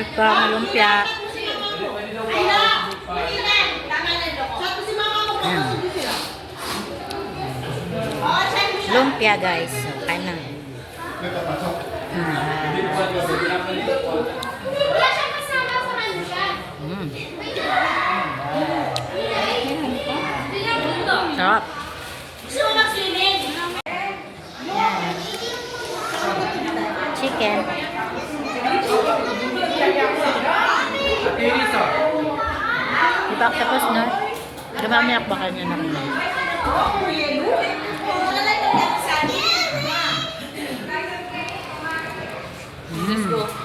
Welcome, lumpia. Lumpia guys. So, kain na. Sarap. Chicken. Diba tapos na? Dumamiyak ba kanya na kanya?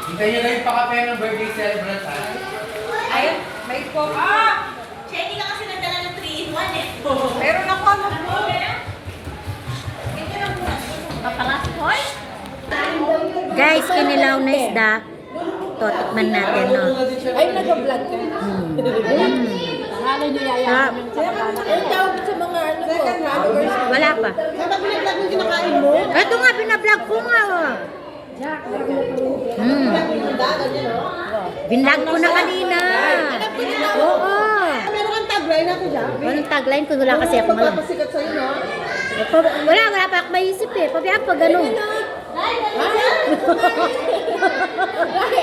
Hintayin nyo na yung pakape ng birthday celebrant, ha? Ayun, may coke. Siya, hindi ka kasi nagdala ng 3-in-1 eh. Meron ako ano po. Papangas, hoy? Guys, kinilaw na isda. Ito, tikman natin, no? Ay, nag-vlog ka. Pangalan niyo Sarap. Ang tawag sa mga ano po, followers. Wala pa. Saan ba pinag-vlog yung kinakain mo? Ito nga, binablog ko nga, oh. Binlog ko na kanina. Oo. Meron kang tagline ako dyan. Walang tagline ko, wala kasi ako malam. Papasikat sa'yo, no? Wala pa ako maisip eh. Pabiyak pa ganun.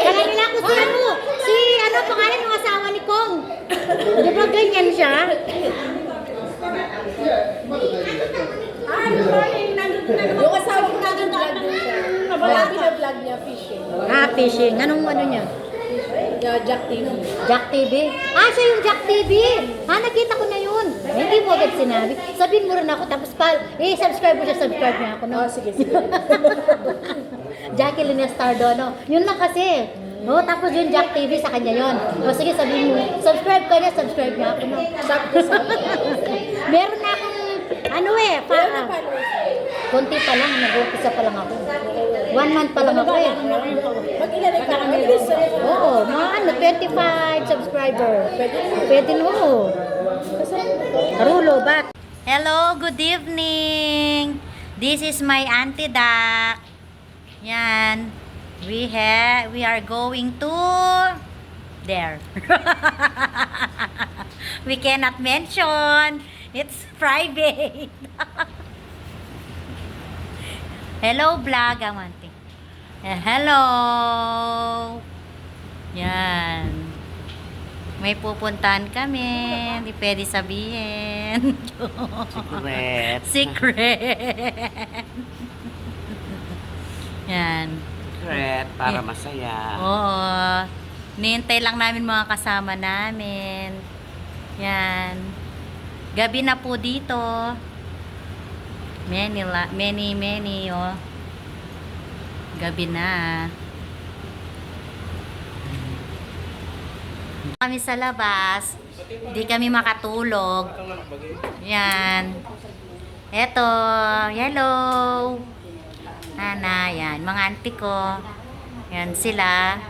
Kaya nila ko si ano, pangalan ng asawa ni Kong. Di ba ganyan siya? Yung asawa ko nag-vlog din siya. Wala pina-vlog niya, fishing. Ah, fishing. Anong ano niya? Jack TV. Jack TV? Ah, siya yung Jack TV. Ah, nakita ko na yun. Hindi mo agad sinabi. Sabihin mo rin ako, tapos subscribe mo siya, subscribe niya ako. No? Oh, sige, sige. Jacqueline Estardo, no? Yun lang kasi. No, tapos yung Jack TV sa kanya yun. O sige, sabihin mo, subscribe ka niya, subscribe niya ako. No? Meron na akong, ano eh, konti pa lang, nag-umpisa pa lang ako. 1 month pa lang ako eh. Mag-ilan ka kami. Oo, mga ano, 25 subscriber. Pwede no. Karulo, bat. Hello, good evening. This is my Auntie Dak. Yan. We are going to there. We cannot mention. It's private. Hello, vlog, Auntie. Hello. Yan. May pupuntahan kami. Hindi pwede sabihin. Secret. Secret. Yan. Secret, para masaya. Oo. Nihintay lang namin mga kasama namin. Yan. Gabi na po dito. Many, oh. Gabi na. Kami sa labas. Hindi kami makatulog. Yan. Eto. Hello. Nana, yan. Mga auntie ko. Yan sila.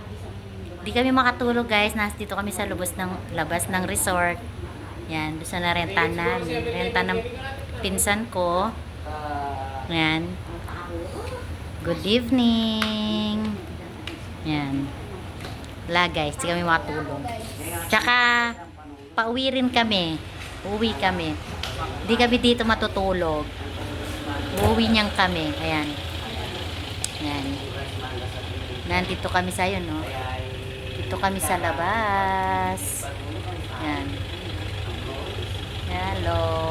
Hindi kami makatulog, guys. Dito kami sa labas ng resort. Yan. Doon sa narenta namin. Renta ng pinsan ko. Yan. Good evening. Yan. Wala guys, hindi kami makatulog. Tsaka, pauwi rin kami. Uwi kami. Hindi kami dito matutulog. Uuwi niyang kami. Ayan. Yan. Nandito kami sa yun, no? Dito kami sa labas. Yan. Hello.